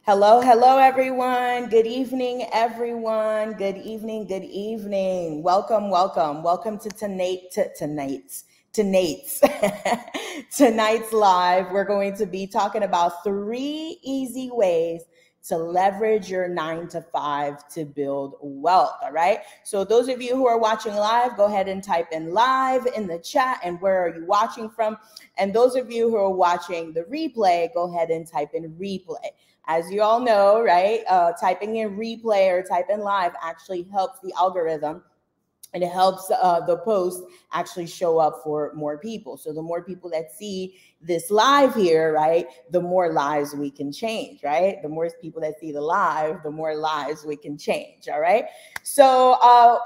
Hello, hello, everyone. Good evening, everyone. Good evening, good evening. Welcome to tonight's tonight's live. We're going to be talking about 3 easy ways to leverage your 9 to 5 to build wealth. All right. So those of you who are watching live, go ahead and type in live in the chat and where are you watching from? And those of you who are watching the replay, go ahead and type in replay. As you all know, right, typing in replay or type in live actually helps the algorithm, and it helps the post actually show up for more people. So the more people that see this live here, right, the more lives we can change, right? The more people that see the live, the more lives we can change, all right? So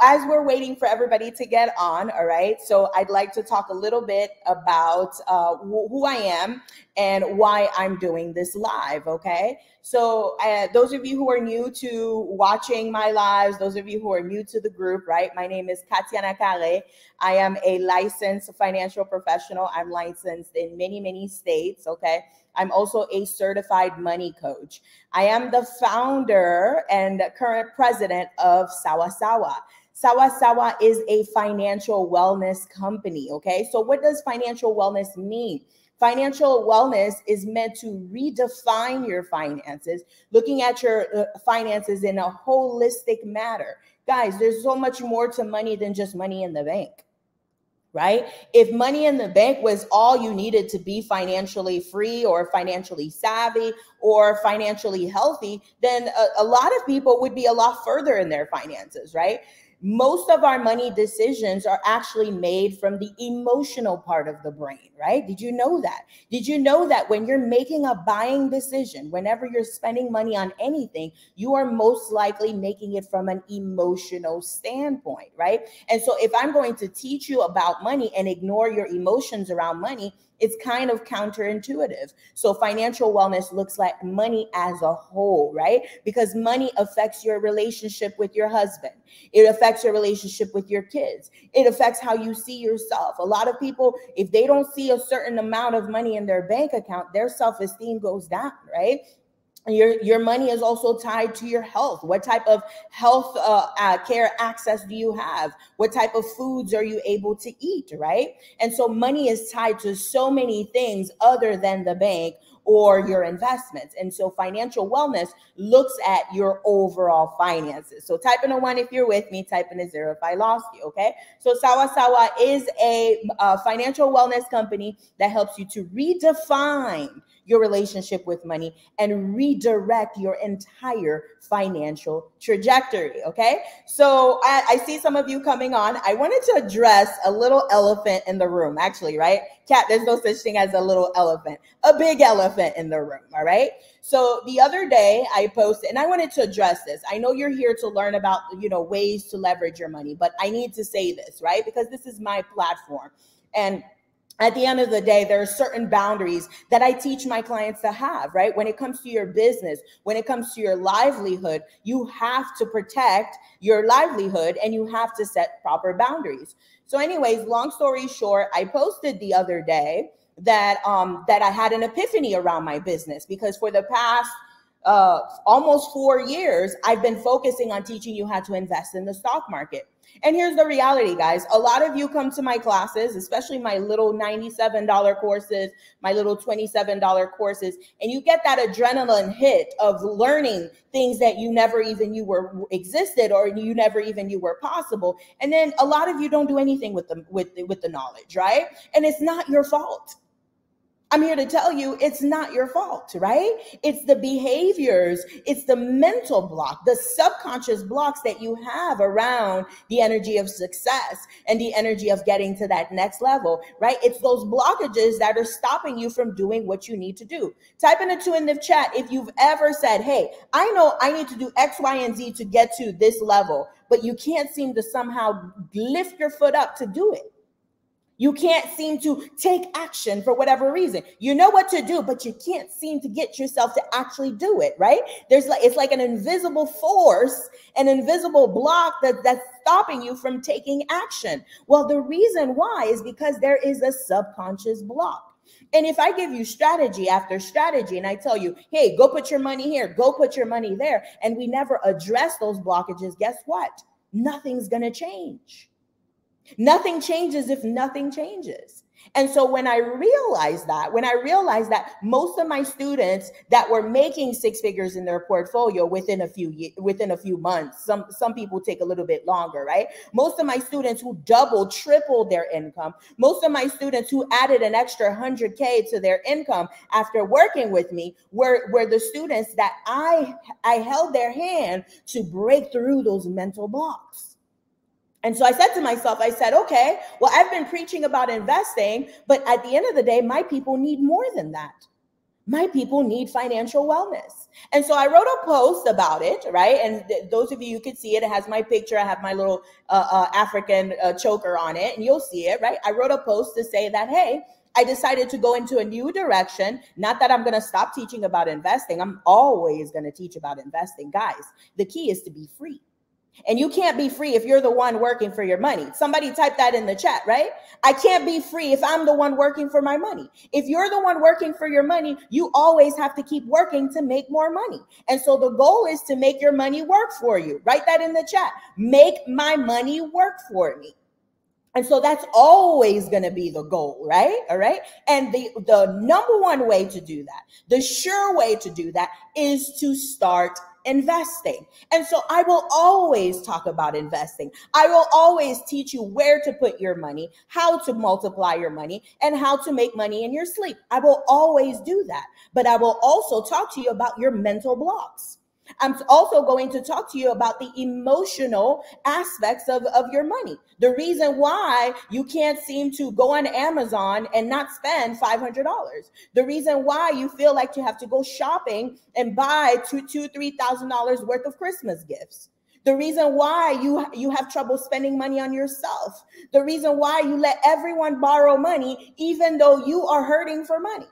as we're waiting for everybody to get on, all right, so I'd like to talk a little bit about who I am and why I'm doing this live, okay? So those of you who are new to watching my lives, those of you who are new to the group, right? My name is Katiana Kare. I am a licensed financial professional. I'm licensed in many states, okay? I'm also a certified money coach. I am the founder and current president of Sawa Sawa. Sawa Sawa is a financial wellness company, okay? So what does financial wellness mean? Financial wellness is meant to redefine your finances, looking at your finances in a holistic manner. Guys, there's so much more to money than just money in the bank, right? If money in the bank was all you needed to be financially free or financially savvy or financially healthy, then a lot of people would be a lot further in their finances, right? Most of our money decisions are actually made from the emotional part of the brain, right? Did you know that? Did you know that when you're making a buying decision, whenever you're spending money on anything, you are most likely making it from an emotional standpoint, right? And so if I'm going to teach you about money and ignore your emotions around money, it's kind of counterintuitive. So financial wellness looks like money as a whole, right? Because money affects your relationship with your husband. It affects your relationship with your kids. It affects how you see yourself. A lot of people, if they don't see a certain amount of money in their bank account, their self-esteem goes down, right? Your money is also tied to your health. What type of health care access do you have? What type of foods are you able to eat, right? And so money is tied to so many things other than the bank or your investments. And so financial wellness looks at your overall finances. So type in a 1 if you're with me, type in a 0 if I lost you, okay? So Sawa Sawa is a financial wellness company that helps you to redefine your relationship with money and redirect your entire financial trajectory. Okay. So I see some of you coming on. I wanted to address a little elephant in the room, actually, right? Cat, there's no such thing as a little elephant, a big elephant in the room. All right. So the other day I posted, and I wanted to address this. I know you're here to learn about, ways to leverage your money, but I need to say this, right? Because this is my platform. And at the end of the day, there are certain boundaries that I teach my clients to have, right? When it comes to your business, when it comes to your livelihood, you have to protect your livelihood and you have to set proper boundaries. So anyways, long story short, I posted the other day that I had an epiphany around my business, because for the past almost 4 years, I've been focusing on teaching you how to invest in the stock market. And here's the reality, guys. A lot of you come to my classes, especially my little $97 courses, my little $27 courses, and you get that adrenaline hit of learning things that you never even knew were existed, or you never even knew were possible. And then a lot of you don't do anything with the knowledge, right? And it's not your fault. I'm here to tell you it's not your fault, right? It's the behaviors, it's the mental block, the subconscious blocks that you have around the energy of success and the energy of getting to that next level, right? It's those blockages that are stopping you from doing what you need to do. Type in a 2 in the chat if you've ever said, hey, I know I need to do X, Y, and Z to get to this level, but you can't seem to somehow lift your foot up to do it. You can't seem to take action for whatever reason. You know what to do, but you can't seem to get yourself to actually do it, right? It's like an invisible force, an invisible block that's stopping you from taking action. Well, the reason why is because there is a subconscious block. And if I give you strategy after strategy and I tell you, hey, go put your money here, go put your money there, and we never address those blockages, guess what? Nothing's going to change. Nothing changes if nothing changes. And so when I realized that most of my students that were making six figures in their portfolio within a few months, some people take a little bit longer, right? Most of my students who doubled, tripled their income, most of my students who added an extra 100K to their income after working with me were the students that I held their hand to break through those mental blocks. And so I said to myself, okay, well, I've been preaching about investing, but at the end of the day, my people need more than that. My people need financial wellness. And so I wrote a post about it, right? And those of you could see it. It has my picture. I have my little African choker on it, and you'll see it, right? I wrote a post to say that, hey, I decided to go into a new direction. Not that I'm going to stop teaching about investing. I'm always going to teach about investing. Guys, the key is to be free. And you can't be free if you're the one working for your money. Somebody type that in the chat, right? I can't be free if I'm the one working for my money. If you're the one working for your money, you always have to keep working to make more money. And so the goal is to make your money work for you. Write that in the chat. Make my money work for me. And so that's always going to be the goal, right? All right. And the number one way to do that, the sure way to do that is to start investing. And so I will always talk about investing. I will always teach you where to put your money, how to multiply your money, and how to make money in your sleep. I will always do that. But I will also talk to you about your mental blocks. I'm also going to talk to you about the emotional aspects of your money. The reason why you can't seem to go on Amazon and not spend $500. The reason why you feel like you have to go shopping and buy $2,000-$3,000 worth of Christmas gifts. The reason why you have trouble spending money on yourself. The reason why you let everyone borrow money even though you are hurting for money.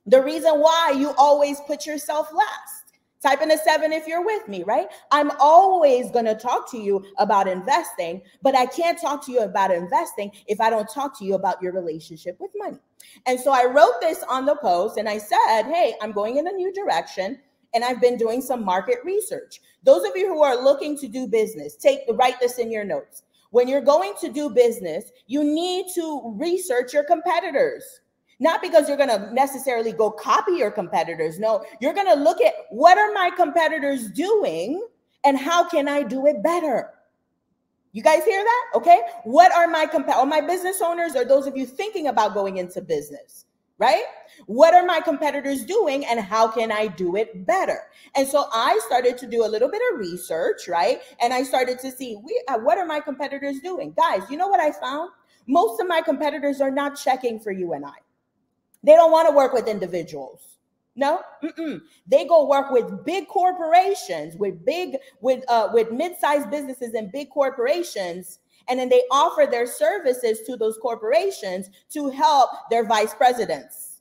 The reason why you always put yourself last. Type in a 7 if you're with me, right? I'm always going to talk to you about investing, but I can't talk to you about investing if I don't talk to you about your relationship with money. And so I wrote this on the post and I said, hey, I'm going in a new direction and I've been doing some market research. Those of you who are looking to do business, write this in your notes. When you're going to do business, you need to research your competitors. Not because you're going to necessarily go copy your competitors. No, you're going to look at what are my competitors doing and how can I do it better? You guys hear that? Okay. What are my business owners or those of you thinking about going into business, right? What are my competitors doing and how can I do it better? And so I started to do a little bit of research, right? And I started to see what are my competitors doing? Guys, you know what I found? Most of my competitors are not checking for you and I. They don't want to work with individuals. No, they go work with big corporations, with mid-sized businesses and big corporations. And then they offer their services to those corporations to help their vice presidents,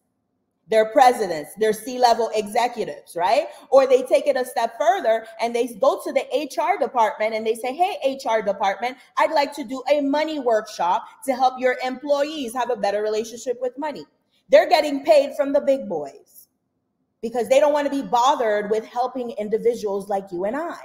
their presidents, their C-level executives, right? Or they take it a step further and they go to the HR department and they say, hey, HR department, I'd like to do a money workshop to help your employees have a better relationship with money. They're getting paid from the big boys because they don't want to be bothered with helping individuals like you and I.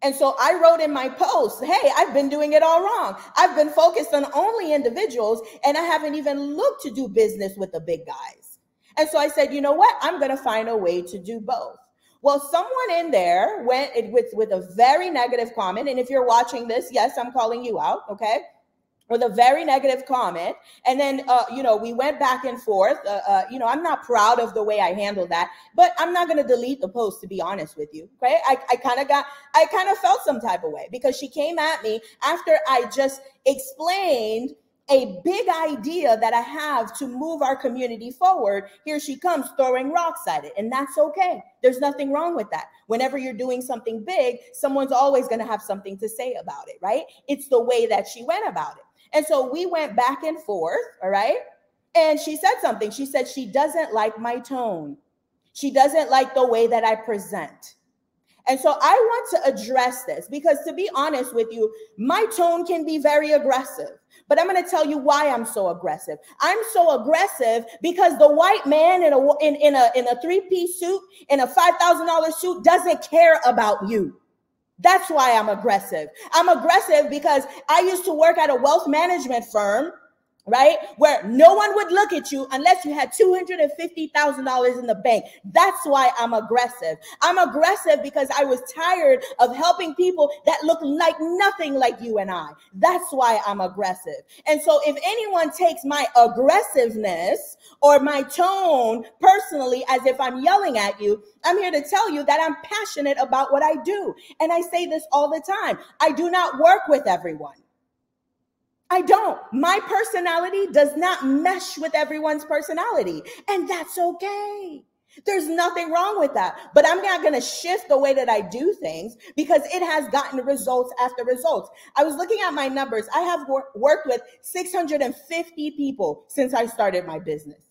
And so I wrote in my post, hey, I've been doing it all wrong. I've been focused on only individuals and I haven't even looked to do business with the big guys. And so I said, you know what? I'm going to find a way to do both. Well, someone in there went with a very negative comment. And if you're watching this, yes, I'm calling you out. Okay. With a very negative comment. And then, we went back and forth. I'm not proud of the way I handled that, but I'm not going to delete the post, to be honest with you. Okay. I kind of felt some type of way because she came at me after I just explained a big idea that I have to move our community forward. Here she comes throwing rocks at it. And that's okay. There's nothing wrong with that. Whenever you're doing something big, someone's always going to have something to say about it, right? It's the way that she went about it. And so we went back and forth, all right? And she said something. She said she doesn't like my tone. She doesn't like the way that I present. And so I want to address this because, to be honest with you, my tone can be very aggressive. But I'm going to tell you why I'm so aggressive. I'm so aggressive because the white man in a three-piece suit, in a $5,000 suit, doesn't care about you. That's why I'm aggressive. I'm aggressive because I used to work at a wealth management firm, right, where no one would look at you unless you had $250,000 in the bank. That's why I'm aggressive. I'm aggressive because I was tired of helping people that look like nothing like you and I. That's why I'm aggressive. And so if anyone takes my aggressiveness or my tone personally as if I'm yelling at you, I'm here to tell you that I'm passionate about what I do. And I say this all the time. I do not work with everyone. I don't. My personality does not mesh with everyone's personality, and that's okay. There's nothing wrong with that. But I'm not going to shift the way that I do things because it has gotten results after results. I was looking at my numbers. I have worked with 650 people since I started my business.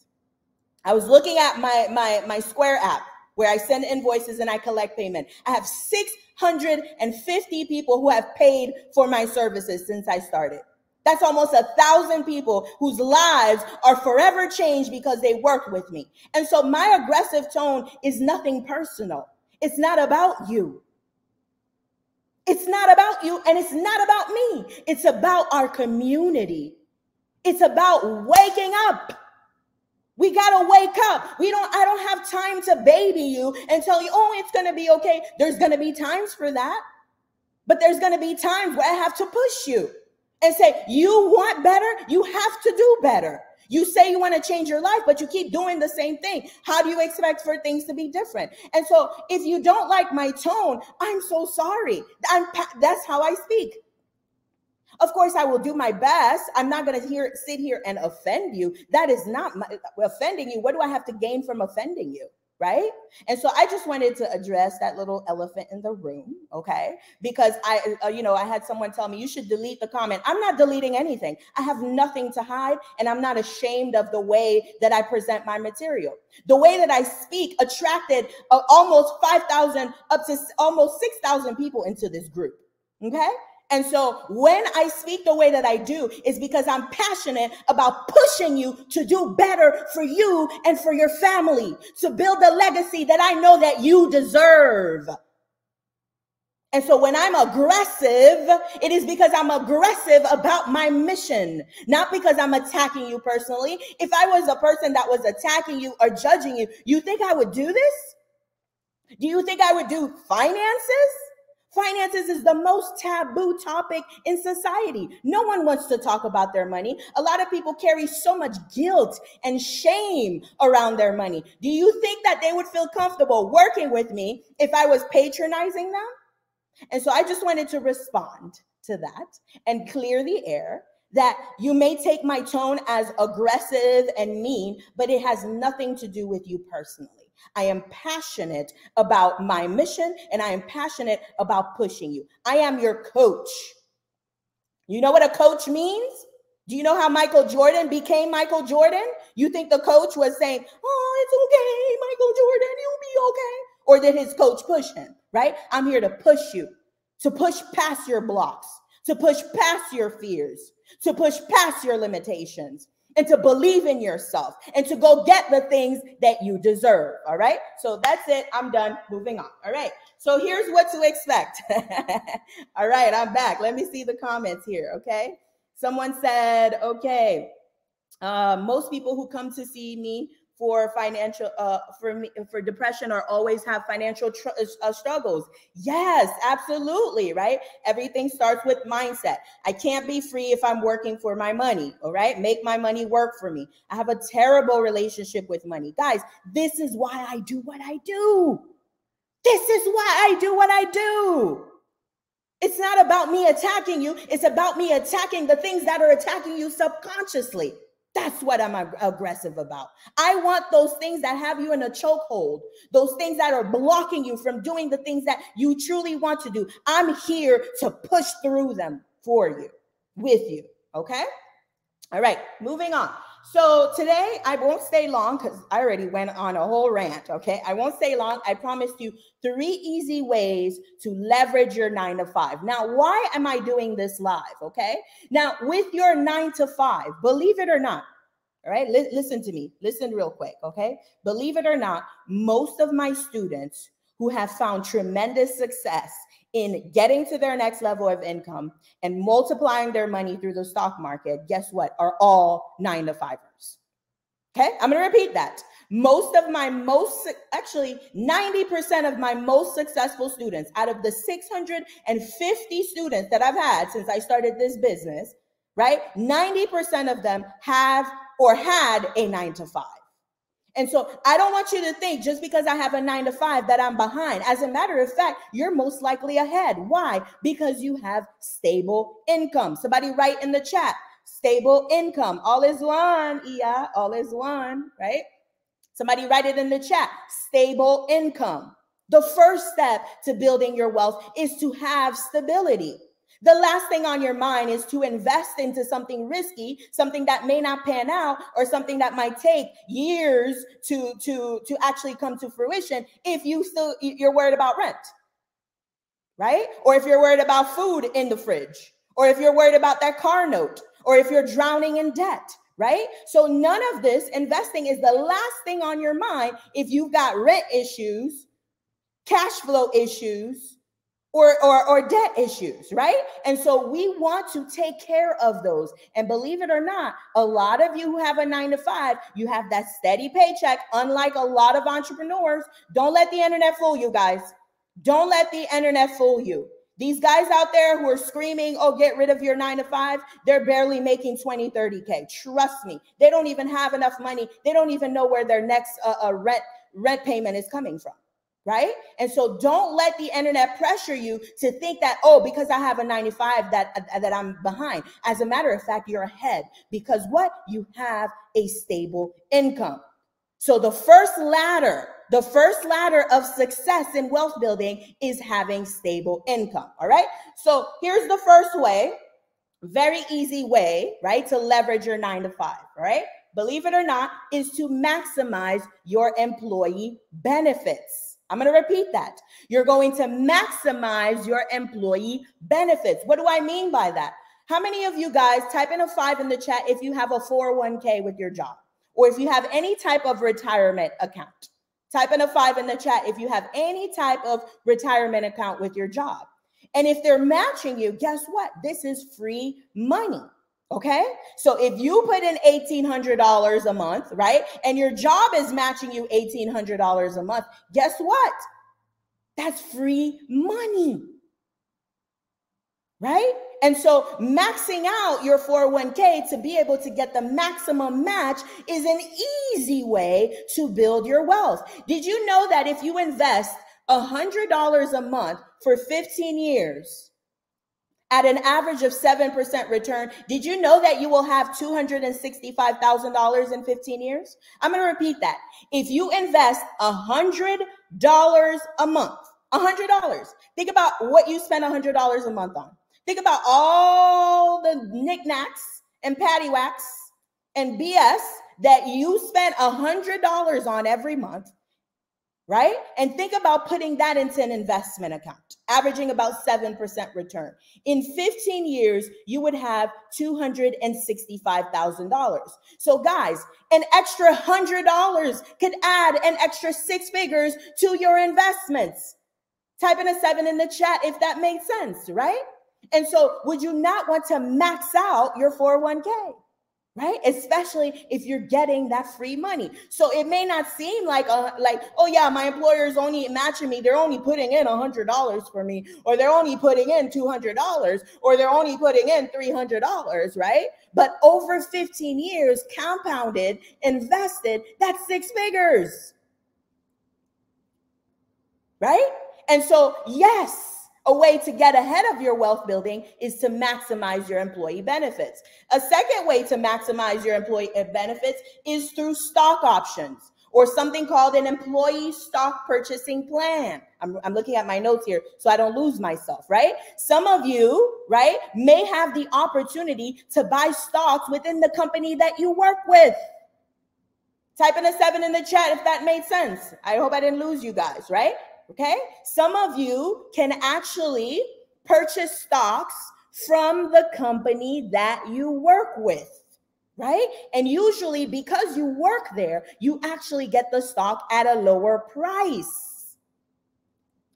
I was looking at my Square app where I send invoices and I collect payment. I have 650 people who have paid for my services since I started. That's almost 1,000 people whose lives are forever changed because they work with me. And so my aggressive tone is nothing personal. It's not about you. It's not about you, and it's not about me. It's about our community. It's about waking up. We gotta wake up. I don't have time to baby you and tell you, oh, it's gonna be okay. There's gonna be times for that. But there's gonna be times where I have to push you and say, you want better? You have to do better. You say you want to change your life, but you keep doing the same thing. How do you expect for things to be different? And so if you don't like my tone, I'm so sorry. That's how I speak. Of course, I will do my best. I'm not going to sit here and offend you. That is not offending you. What do I have to gain from offending you? Right? And so I just wanted to address that little elephant in the room, okay? Because I had someone tell me, you should delete the comment. I'm not deleting anything. I have nothing to hide, and I'm not ashamed of the way that I present my material. The way that I speak attracted almost 5,000, up to almost 6,000 people into this group, okay? And so when I speak the way that I do is because I'm passionate about pushing you to do better for you and for your family, to build the legacy that I know that you deserve. And so when I'm aggressive, it is because I'm aggressive about my mission, not because I'm attacking you personally. If I was a person that was attacking you or judging you, you think I would do this? Do you think I would do finances? Finances is the most taboo topic in society. No one wants to talk about their money. A lot of people carry so much guilt and shame around their money. Do you think that they would feel comfortable working with me if I was patronizing them? And so I just wanted to respond to that and clear the air that you may take my tone as aggressive and mean, but it has nothing to do with you personally. I am passionate about my mission, and I am passionate about pushing you. I am your coach. You know what a coach means? Do you know how Michael Jordan became Michael Jordan? You think the coach was saying, oh, it's okay, Michael Jordan, you'll be okay. Or did his coach push him, right? I'm here to push you, to push past your blocks, to push past your fears, to push past your limitations, and to believe in yourself, and to go get the things that you deserve, all right? So that's it. I'm done. Moving on, all right? So here's what to expect. All right, I'm back. Let me see the comments here, okay? Someone said, okay, most people who come to see me for financial, for depression or always have financial struggles. Yes, absolutely, right? Everything starts with mindset. I can't be free if I'm working for my money, all right? Make my money work for me. I have a terrible relationship with money. Guys, this is why I do what I do. This is why I do what I do. It's not about me attacking you. It's about me attacking the things that are attacking you subconsciously. That's what I'm aggressive about. I want those things that have you in a chokehold, those things that are blocking you from doing the things that you truly want to do. I'm here to push through them for you, with you, okay? All right, moving on. So today I won't stay long because I already went on a whole rant. Okay. I won't stay long. I promised you 3 easy ways to leverage your 9 to 5. Now, why am I doing this live? Okay. Now, with your 9 to 5, believe it or not, all right, listen to me. Listen real quick. Okay. Believe it or not, most of my students who have found tremendous success in getting to their next level of income and multiplying their money through the stock market, guess what, are all 9 to 5ers. Okay, I'm going to repeat that. Actually 90% of my most successful students, out of the 650 students that I've had since I started this business, right, 90% of them have or had a 9 to 5. And so I don't want you to think just because I have a 9 to 5 that I'm behind. As a matter of fact, you're most likely ahead. Why? Because you have stable income. Somebody write in the chat, stable income. All is one, yeah, all is one, right? Somebody write it in the chat, stable income. The first step to building your wealth is to have stability. The last thing on your mind is to invest into something risky, something that may not pan out, or something that might take years to actually come to fruition if you're worried about rent, right? Or if you're worried about food in the fridge, or if you're worried about that car note, or if you're drowning in debt, right? So none of this investing is the last thing on your mind if you've got rent issues, cash flow issues, or debt issues, right? And so we want to take care of those. And believe it or not, a lot of you who have a 9 to 5, you have that steady paycheck. Unlike a lot of entrepreneurs, don't let the internet fool you guys. Don't let the internet fool you. These guys out there who are screaming, oh, get rid of your 9 to 5, they're barely making 20, 30K. Trust me. They don't even have enough money. They don't even know where their next rent payment is coming from. Right? And so don't let the internet pressure you to think that, oh, because I have a 95 that I'm behind. As a matter of fact, you're ahead because what? You have a stable income. So the first ladder of success in wealth building is having stable income. All right. So here's the first way, very easy way, right, to leverage your 9 to 5. All right. Believe it or not, is to maximize your employee benefits. I'm going to repeat that. You're going to maximize your employee benefits. What do I mean by that? How many of you guys type in a 5 in the chat if you have a 401k with your job, or if you have any type of retirement account? Type in a 5 in the chat if you have any type of retirement account with your job. And if they're matching you, guess what? This is free money. Okay, so if you put in $1,800 a month, right, and your job is matching you $1,800 a month, guess what? That's free money, right? And so maxing out your 401k to be able to get the maximum match is an easy way to build your wealth. Did you know that if you invest $100 a month for 15 years, at an average of 7% return, did you know that you will have $265,000 in 15 years? I'm going to repeat that. If you invest $100 a month, $100, think about what you spend $100 a month on. Think about all the knickknacks and paddywhacks and BS that you spend $100 on every month, right? And think about putting that into an investment account, averaging about 7% return. In 15 years, you would have $265,000. So guys, an extra $100 could add an extra 6 figures to your investments. Type in a 7 in the chat if that makes sense, right? And so would you not want to max out your 401k? Right? Especially if you're getting that free money. So it may not seem like, oh yeah, my employer is only matching me. They're only putting in $100 for me, or they're only putting in $200, or they're only putting in $300, right? But over 15 years, compounded, invested, that's 6 figures, right? And so, yes, a way to get ahead of your wealth building is to maximize your employee benefits. A second way to maximize your employee benefits is through stock options, or something called an employee stock purchasing plan. I'm looking at my notes here so I don't lose myself, right? Some of you, right, may have the opportunity to buy stocks within the company that you work with. Type in a 7 in the chat if that made sense. I hope I didn't lose you guys, right? Okay. Some of you can actually purchase stocks from the company that you work with, right? And usually because you work there, you actually get the stock at a lower price.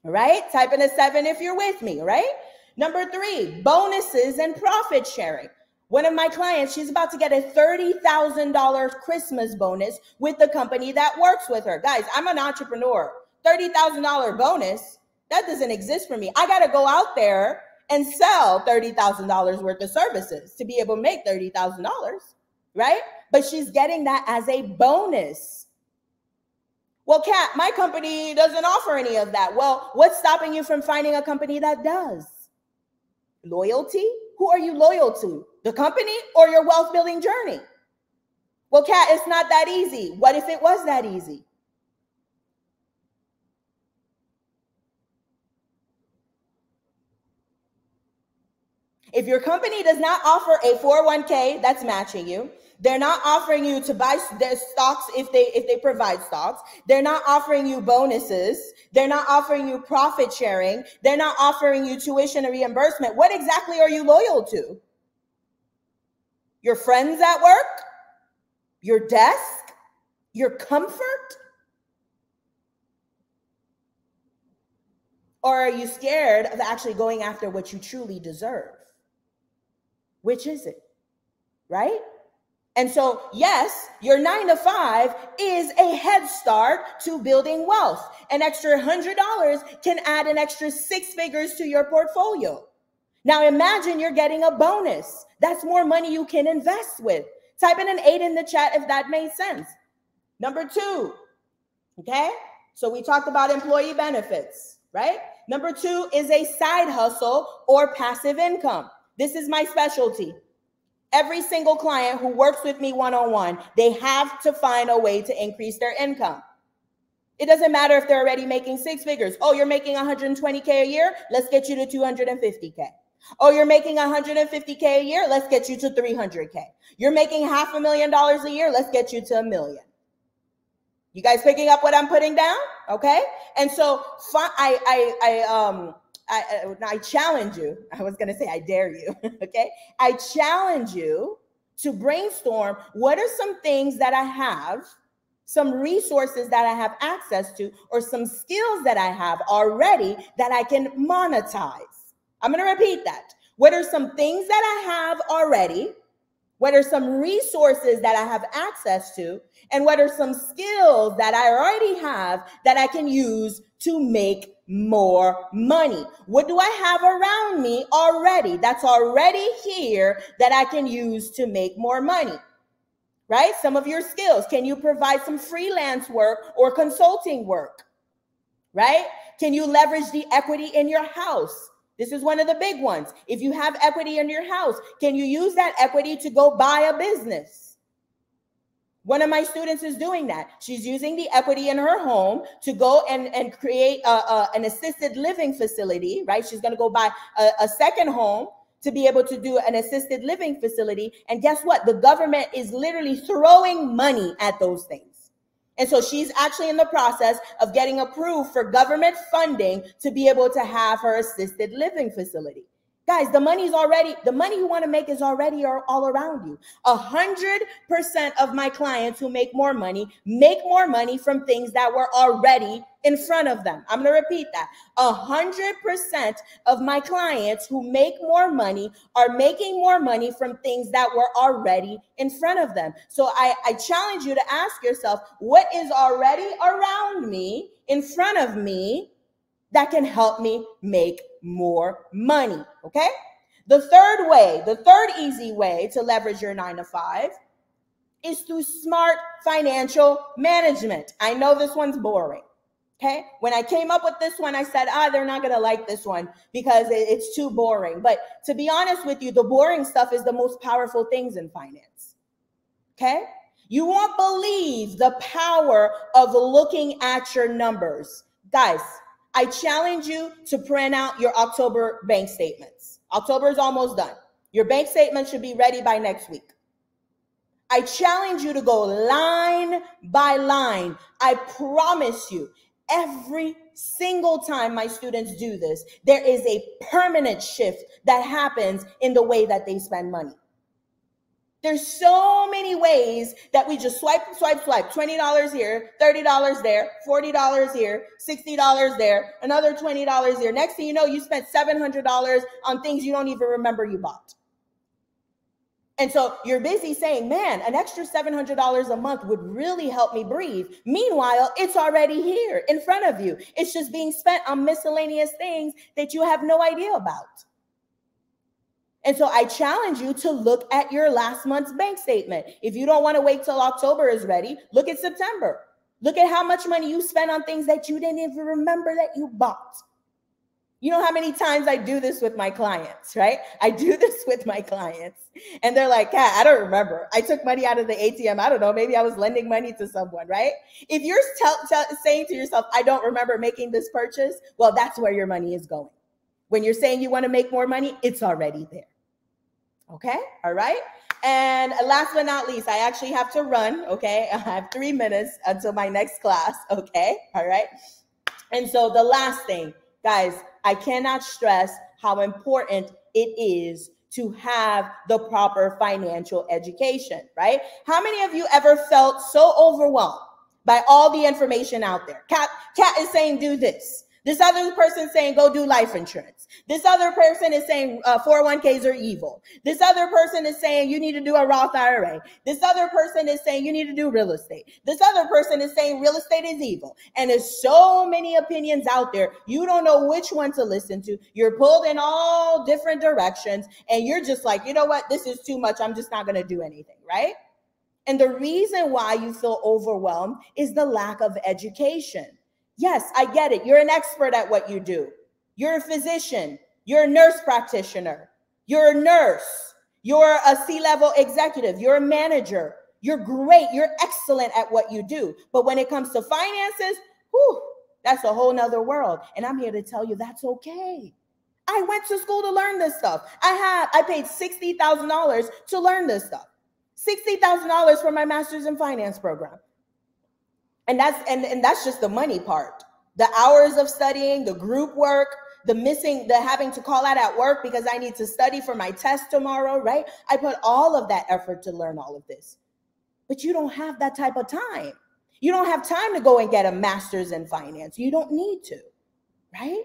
All right. Type in a 7 if you're with me, right? Number 3, bonuses and profit sharing. One of my clients, she's about to get a $30,000 Christmas bonus with the company that works with her. Guys, I'm an entrepreneur. $30,000 bonus, that doesn't exist for me. I got to go out there and sell $30,000 worth of services to be able to make $30,000, right? But she's getting that as a bonus. Well, Kat, my company doesn't offer any of that. Well, what's stopping you from finding a company that does? Loyalty? Who are you loyal to? The company or your wealth building journey? Well, Kat, it's not that easy. What if it was that easy? If your company does not offer a 401k that's matching you, they're not offering you to buy their stocks if they provide stocks. They're not offering you bonuses. They're not offering you profit sharing. They're not offering you tuition or reimbursement. What exactly are you loyal to? Your friends at work? Your desk? Your comfort? Or are you scared of actually going after what you truly deserve? Which is it? Right? And so, yes, your 9 to 5 is a head start to building wealth. An extra $100 can add an extra 6 figures to your portfolio. Now, imagine you're getting a bonus. That's more money you can invest with. Type in an 8 in the chat if that made sense. Number 2, okay? So we talked about employee benefits, right? Number 2 is a side hustle or passive income. This is my specialty. Every single client who works with me one-on-one, they have to find a way to increase their income. It doesn't matter if they're already making 6 figures. Oh, you're making 120K a year? Let's get you to 250K. Oh, you're making 150K a year? Let's get you to 300K. You're making $500,000 a year? Let's get you to $1 million. You guys picking up what I'm putting down? Okay. And so I challenge you. I was going to say, I dare you. Okay. I challenge you to brainstorm what are some things that I have, some resources that I have access to, or some skills that I have already that I can monetize. I'm going to repeat that. What are some things that I have already? What are some resources that I have access to? And what are some skills that I already have that I can use to make more money? What do I have around me already that's already here that I can use to make more money? Right? Some of your skills. Can you provide some freelance work or consulting work? Right? Can you leverage the equity in your house? This is one of the big ones. If you have equity in your house, can you use that equity to go buy a business? One of my students is doing that. She's using the equity in her home to go and create an assisted living facility, right? She's going to go buy a second home to be able to do an assisted living facility. And guess what? The government is literally throwing money at those things. And so she's actually in the process of getting approved for government funding to be able to have her assisted living facility. Guys, the money you want to make is already all around you. 100% of my clients who make more money from things that were already in front of them. I'm going to repeat that. 100% of my clients who make more money are making more money from things that were already in front of them. So I challenge you to ask yourself, what is already around me, in front of me, that can help me make more money, okay? The third easy way to leverage your 9 to 5 is through smart financial management. I know this one's boring, okay? When I came up with this one, I said, they're not gonna like this one because it's too boring. But to be honest with you, the boring stuff is the most powerful things in finance, okay? You won't believe the power of looking at your numbers. Guys, I challenge you to print out your October bank statements. October is almost done. Your bank statement should be ready by next week. I challenge you to go line by line. I promise you, every single time my students do this, there is a permanent shift that happens in the way that they spend money. There's so many ways that we just swipe, $20 here, $30 there, $40 here, $60 there, another $20 here. Next thing you know, you spent $700 on things you don't even remember you bought. And so you're busy saying, man, an extra $700 a month would really help me breathe. Meanwhile, it's already here in front of you. It's just being spent on miscellaneous things that you have no idea about. And so I challenge you to look at your last month's bank statement. If you don't want to wait till October is ready, look at September. Look at how much money you spent on things that you didn't even remember that you bought. You know how many times I do this with my clients, right? I do this with my clients and they're like, Kat, I don't remember. I took money out of the ATM. I don't know. Maybe I was lending money to someone, right? If you're saying to yourself, I don't remember making this purchase, well, that's where your money is going. When you're saying you want to make more money, it's already there. Okay. All right. And last but not least, I actually have to run. Okay. I have 3 minutes until my next class. Okay. All right. And so the last thing, guys, I cannot stress how important it is to have the proper financial education, right? How many of you ever felt so overwhelmed by all the information out there? Kat is saying, do this. This other person is saying, go do life insurance. This other person is saying 401ks are evil. This other person is saying you need to do a Roth IRA. This other person is saying you need to do real estate. This other person is saying real estate is evil. And there's so many opinions out there. You don't know which one to listen to. You're pulled in all different directions. And you're just like, you know what? This is too much. I'm just not going to do anything, right? And the reason why you feel overwhelmed is the lack of education. Yes, I get it. You're an expert at what you do. You're a physician. You're a nurse practitioner. You're a nurse. You're a C-level executive. You're a manager. You're great. You're excellent at what you do. But when it comes to finances, whew, that's a whole nother world. And I'm here to tell you that's okay. I went to school to learn this stuff. I paid $60,000 to learn this stuff. $60,000 for my master's in finance program. And that's just the money part. The hours of studying, the group work, the having to call out at work because I need to study for my test tomorrow, right? I put all of that effort to learn all of this. But you don't have that type of time. You don't have time to go and get a master's in finance. You don't need to, right?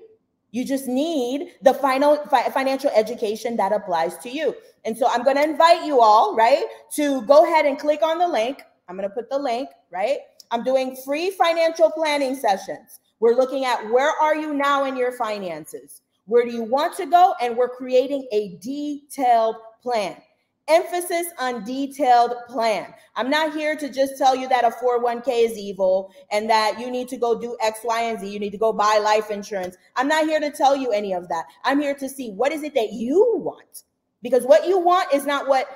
You just need the financial education that applies to you. And so I'm going to invite you all, right, to go ahead and click on the link. I'm going to put the link, right? I'm doing free financial planning sessions. We're looking at where are you now in your finances? Where do you want to go? And we're creating a detailed plan. Emphasis on detailed plan. I'm not here to just tell you that a 401k is evil and that you need to go do X, Y, and Z. You need to go buy life insurance. I'm not here to tell you any of that. I'm here to see what is it that you want. Because what you want is not what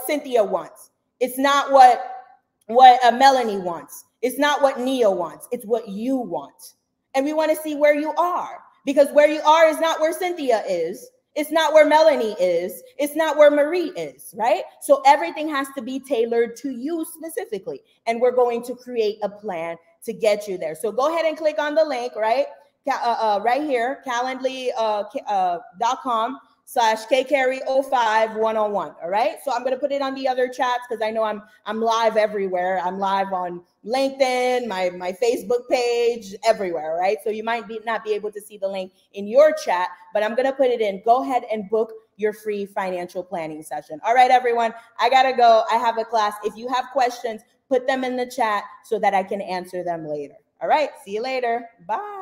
Cynthia wants. It's not what Melanie wants. It's not what Nia wants. It's what you want. And we want to see where you are, because where you are is not where Cynthia is. It's not where Melanie is. It's not where Marie is, right? So everything has to be tailored to you specifically. And we're going to create a plan to get you there. So go ahead and click on the link, right? Right here, calendly.com/kcarry05-101. All right. So I'm going to put it on the other chats because I know I'm live everywhere. I'm live on LinkedIn, my Facebook page, everywhere. Right. So you might not be able to see the link in your chat, but I'm going to put it in. Go ahead and book your free financial planning session. All right, everyone. I got to go. I have a class. If you have questions, put them in the chat so that I can answer them later. All right. See you later. Bye.